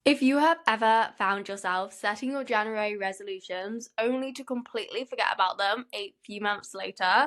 If you have ever found yourself setting your January resolutions only to completely forget about them a few months later,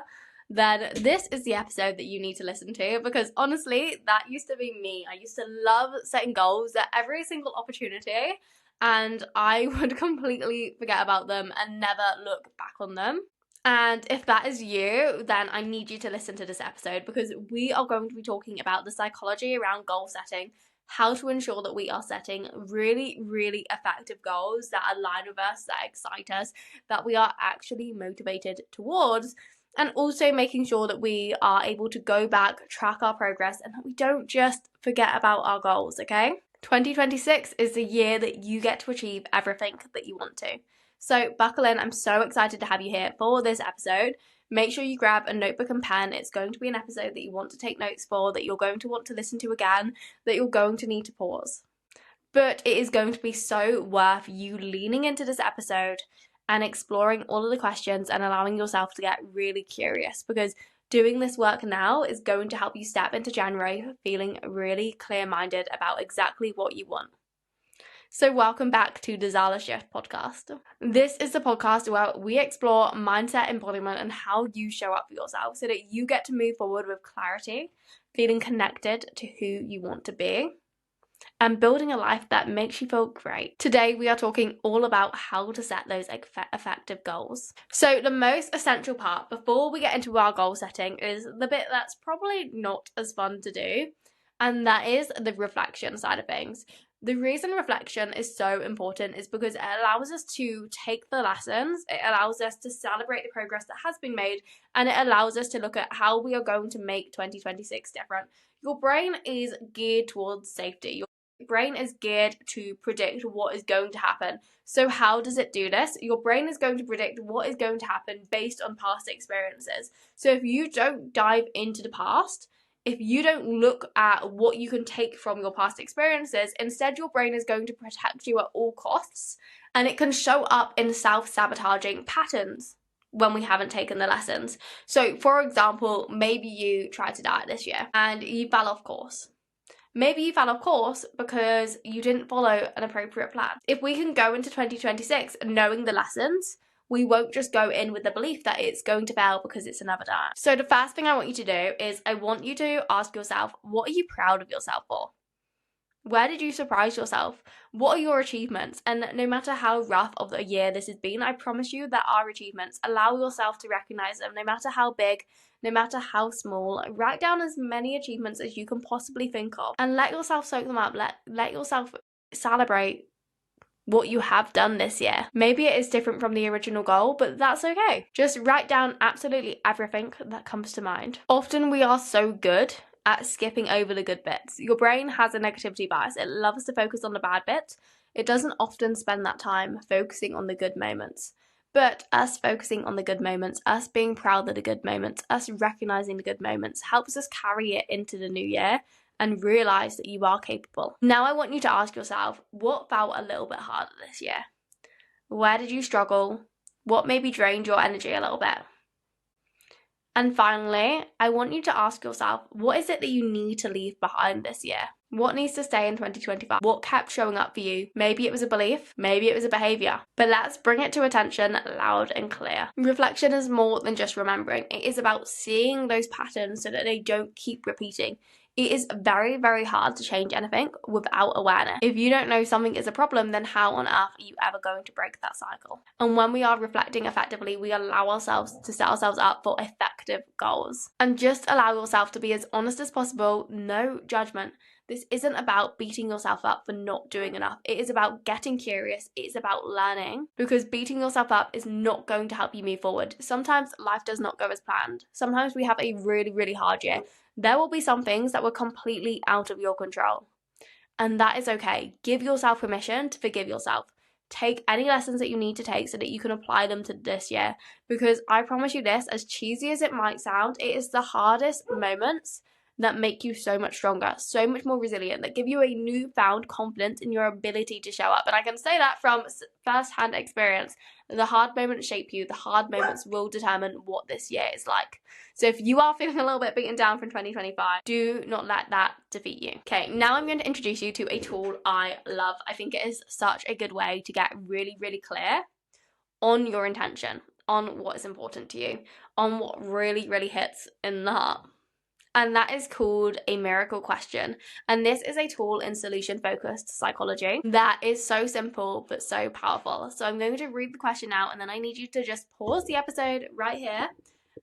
then this is the episode that you need to listen to, because honestly, that used to be me. I used to love setting goals at every single opportunity, and I would completely forget about them and never look back on them. And if that is you, then I need you to listen to this episode, because we are going to be talking about the psychology around goal setting, how to ensure that we are setting really, really effective goals that align with us, that excite us, that we are actually motivated towards, and also making sure that we are able to go back, track our progress, and that we don't just forget about our goals, okay? 2026 is the year that you get to achieve everything that you want to. So buckle in. I'm so excited to have you here for this episode. Make sure you grab a notebook and pen. It's going to be an episode that you want to take notes for, that you're going to want to listen to again, that you're going to need to pause. But it is going to be so worth you leaning into this episode and exploring all of the questions and allowing yourself to get really curious, because doing this work now is going to help you step into January feeling really clear-minded about exactly what you want. So welcome back to the Zala Shift podcast. This is the podcast where we explore mindset embodiment and how you show up for yourself so that you get to move forward with clarity, feeling connected to who you want to be, and building a life that makes you feel great. Today, we are talking all about how to set those effective goals. So the most essential part before we get into our goal setting is the bit that's probably not as fun to do, and that is the reflection side of things. The reason reflection is so important is because it allows us to take the lessons, it allows us to celebrate the progress that has been made, and it allows us to look at how we are going to make 2026 different. Your brain is geared towards safety. Your brain is geared to predict what is going to happen. So how does it do this? Your brain is going to predict what is going to happen based on past experiences. So if you don't dive into the past, if you don't look at what you can take from your past experiences, instead your brain is going to protect you at all costs, and it can show up in self-sabotaging patterns when we haven't taken the lessons. So for example, maybe you tried to diet this year and you fell off course. Maybe you fell off course because you didn't follow an appropriate plan. If we can go into 2026 knowing the lessons, we won't just go in with the belief that it's going to fail because it's another diet. So the first thing I want you to do is I want you to ask yourself, what are you proud of yourself for? Where did you surprise yourself? What are your achievements? And no matter how rough of a year this has been, I promise you that our achievements, allow yourself to recognize them, no matter how big, no matter how small. Write down as many achievements as you can possibly think of and let yourself soak them up. Let yourself celebrate what you have done this year. Maybe it is different from the original goal, but that's okay. Just write down absolutely everything that comes to mind. Often we are so good at skipping over the good bits. Your brain has a negativity bias. It loves to focus on the bad bits. It doesn't often spend that time focusing on the good moments. But us focusing on the good moments, us being proud of the good moments, us recognizing the good moments helps us carry it into the new year and realize that you are capable. Now I want you to ask yourself, what felt a little bit harder this year? Where did you struggle? What maybe drained your energy a little bit? And finally, I want you to ask yourself, what is it that you need to leave behind this year? What needs to stay in 2025? What kept showing up for you? Maybe it was a belief, maybe it was a behavior, but let's bring it to attention loud and clear. Reflection is more than just remembering. It is about seeing those patterns so that they don't keep repeating. It is very, very hard to change anything without awareness. If you don't know something is a problem, then how on earth are you ever going to break that cycle? And when we are reflecting effectively, we allow ourselves to set ourselves up for effective goals. And just allow yourself to be as honest as possible, no judgment. This isn't about beating yourself up for not doing enough. It is about getting curious. It is about learning, because beating yourself up is not going to help you move forward. Sometimes life does not go as planned. Sometimes we have a really, really hard year. There will be some things that were completely out of your control, and that is okay. Give yourself permission to forgive yourself. Take any lessons that you need to take so that you can apply them to this year, because I promise you this, as cheesy as it might sound, it is the hardest moments that make you so much stronger, so much more resilient, that give you a newfound confidence in your ability to show up. And I can say that from first-hand experience. The hard moments shape you. The hard moments will determine what this year is like. So if you are feeling a little bit beaten down from 2025, do not let that defeat you. Okay, now I'm going to introduce you to a tool I love. I think it is such a good way to get really, really clear on your intention, on what is important to you, on what really, really hits in the heart. And that is called a miracle question. And this is a tool in solution-focused psychology that is so simple but so powerful. So I'm going to read the question out, and then I need you to just pause the episode right here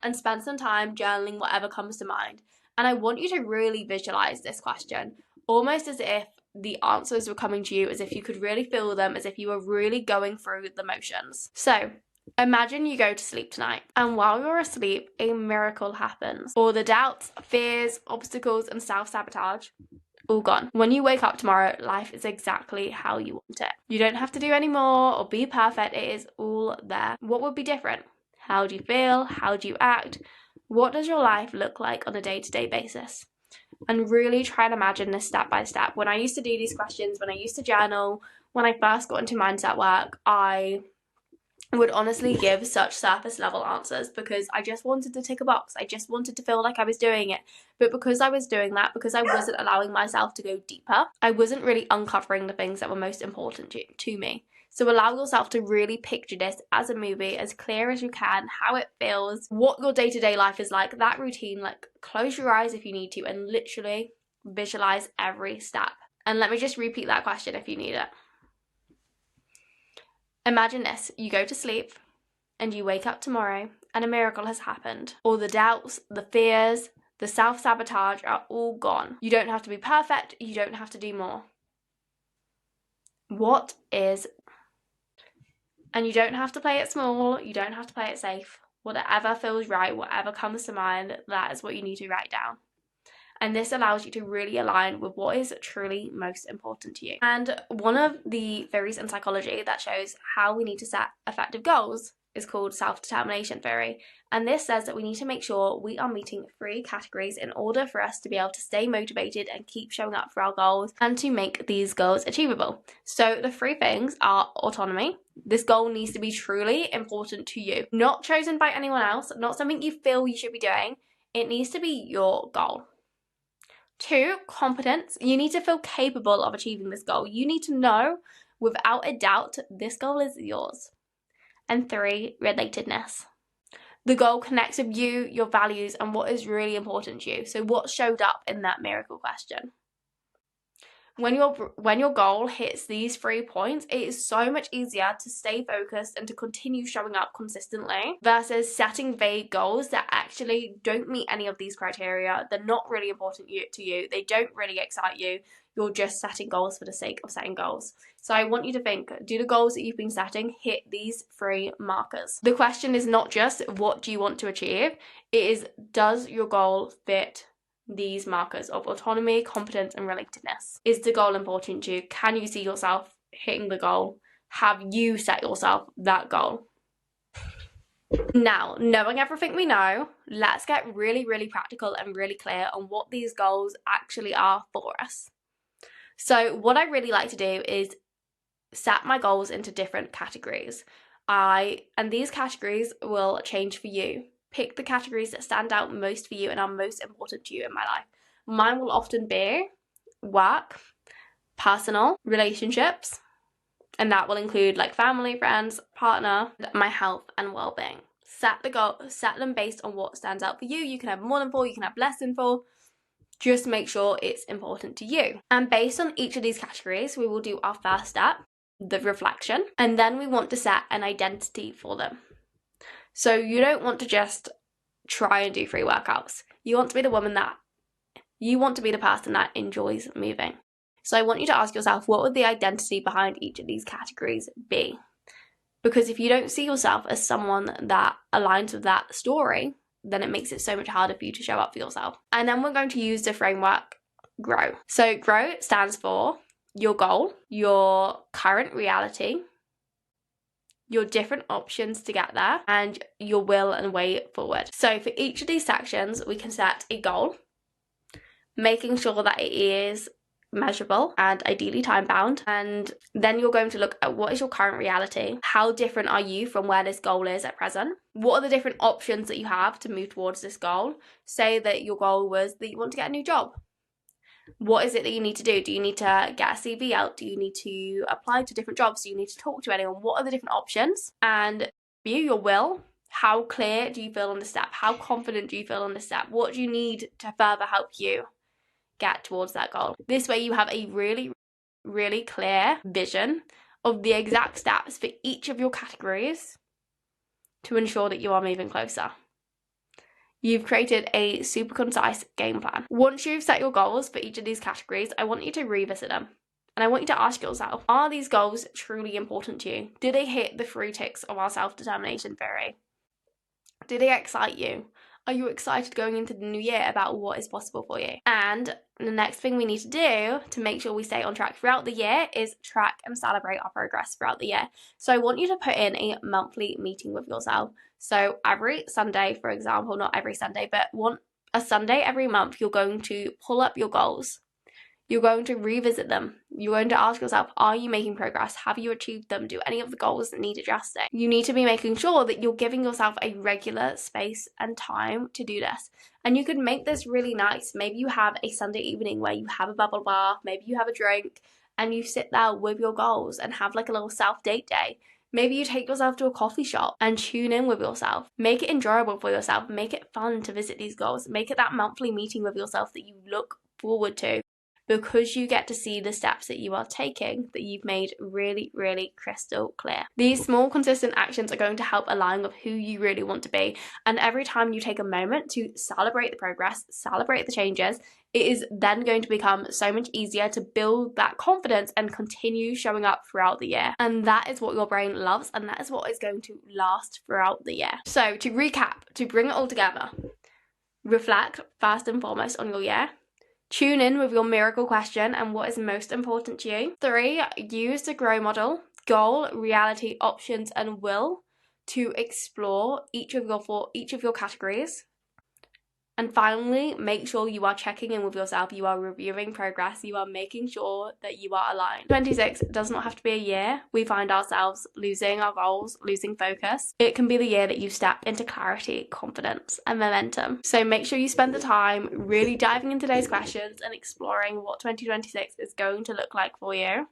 and spend some time journaling whatever comes to mind. And I want you to really visualize this question, almost as if the answers were coming to you, as if you could really feel them, as if you were really going through the motions. So imagine you go to sleep tonight, and while you're asleep, a miracle happens. All the doubts, fears, obstacles, and self-sabotage, all gone. When you wake up tomorrow, life is exactly how you want it. You don't have to do any more or be perfect. It is all there. What would be different? How do you feel? How do you act? What does your life look like on a day-to-day basis? And really try and imagine this step by step. When I used to do these questions, when I used to journal, when I first got into mindset work, I would honestly give such surface level answers because I just wanted to tick a box. I just wanted to feel like I was doing it. But because I was doing that, because I wasn't allowing myself to go deeper, I wasn't really uncovering the things that were most important to me. So allow yourself to really picture this as a movie, as clear as you can, how it feels, what your day-to-day life is like, that routine. Like, close your eyes if you need to and literally visualize every step. And let me just repeat that question if you need it. Imagine this, you go to sleep and you wake up tomorrow and a miracle has happened. All the doubts, the fears, the self-sabotage are all gone. You don't have to be perfect, you don't have to do more. What is... And you don't have to play it small, you don't have to play it safe. Whatever feels right, whatever comes to mind, that is what you need to write down. And this allows you to really align with what is truly most important to you. And one of the theories in psychology that shows how we need to set effective goals is called self-determination theory. And this says that we need to make sure we are meeting 3 categories in order for us to be able to stay motivated and keep showing up for our goals and to make these goals achievable. So the 3 things are autonomy. This goal needs to be truly important to you, not chosen by anyone else, not something you feel you should be doing. It needs to be your goal. 2, competence. You need to feel capable of achieving this goal. You need to know without a doubt this goal is yours. And 3, relatedness. The goal connects with you, your values, and what is really important to you. So what showed up in that miracle question? When your goal hits these 3 points, it is so much easier to stay focused and to continue showing up consistently versus setting vague goals that actually don't meet any of these criteria. They're not really important to you. They don't really excite you. You're just setting goals for the sake of setting goals. So I want you to think, do the goals that you've been setting hit these 3 markers? The question is not just what do you want to achieve, it is does your goal fit these markers of autonomy, competence, and relatedness? Is the goal important to you? Can you see yourself hitting the goal? Have you set yourself that goal? Now, knowing everything we know, let's get really, really practical and really clear on what these goals actually are for us. So what I really like to do is set my goals into different categories. And these categories will change for you. Pick the categories that stand out most for you and are most important to you in my life. Mine will often be work, personal, relationships, and that will include like family, friends, partner, my health and well-being. Set them based on what stands out for you. You can have more than 4, you can have less than 4. Just make sure it's important to you. And based on each of these categories, we will do our first step, the reflection, and then we want to set an identity for them. So you don't want to just try and do 3 workouts. You want to be the person that enjoys moving. So I want you to ask yourself, what would the identity behind each of these categories be? Because if you don't see yourself as someone that aligns with that story, then it makes it so much harder for you to show up for yourself. And then we're going to use the framework GROW. So GROW stands for your goal, your current reality, your different options to get there, and your will and way forward. So for each of these sections, we can set a goal, making sure that it is measurable and ideally time bound. And then you're going to look at what is your current reality. How different are you from where this goal is at present? What are the different options that you have to move towards this goal? Say that your goal was that you want to get a new job. What is it that you need to do? Do you need to get a CV out? Do you need to apply to different jobs? Do you need to talk to anyone? What are the different options? And view your will. How clear do you feel on the step? How confident do you feel on the step? What do you need to further help you get towards that goal? This way you have a really, really clear vision of the exact steps for each of your categories to ensure that you are moving closer. You've created a super concise game plan. Once you've set your goals for each of these categories, I want you to revisit them. And I want you to ask yourself, are these goals truly important to you? Do they hit the 3 ticks of our self-determination theory? Do they excite you? Are you excited going into the new year about what is possible for you? And the next thing we need to do to make sure we stay on track throughout the year is track and celebrate our progress throughout the year. So I want you to put in a monthly meeting with yourself. So every Sunday, for example, not every Sunday, but a Sunday every month, you're going to pull up your goals. You're going to revisit them. You're going to ask yourself, are you making progress? Have you achieved them? Do any of the goals need adjusting? You need to be making sure that you're giving yourself a regular space and time to do this. And you could make this really nice. Maybe you have a Sunday evening where you have a bubble bath, maybe you have a drink, and you sit there with your goals and have like a little self-date day. Maybe you take yourself to a coffee shop and tune in with yourself. Make it enjoyable for yourself. Make it fun to visit these goals. Make it that monthly meeting with yourself that you look forward to, because you get to see the steps that you are taking that you've made really, really crystal clear. These small, consistent actions are going to help align with who you really want to be. And every time you take a moment to celebrate the progress, celebrate the changes, it is then going to become so much easier to build that confidence and continue showing up throughout the year. And that is what your brain loves, and that is what is going to last throughout the year. So to recap, to bring it all together, reflect first and foremost on your year. Tune in with your miracle question and what is most important to you. 3, use the GROW model, goal, reality, options, and will to explore each of your categories. And finally, make sure you are checking in with yourself, you are reviewing progress, you are making sure that you are aligned. 26 does not have to be a year we find ourselves losing our goals, losing focus. It can be the year that you step into clarity, confidence, and momentum. So make sure you spend the time really diving into those questions and exploring what 2026 is going to look like for you.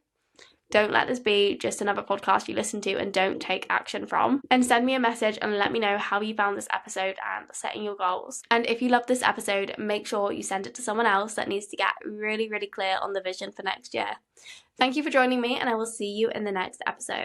Don't let this be just another podcast you listen to and don't take action from. And send me a message and let me know how you found this episode and setting your goals. And if you love this episode, make sure you send it to someone else that needs to get really, really clear on the vision for next year. Thank you for joining me, and I will see you in the next episode.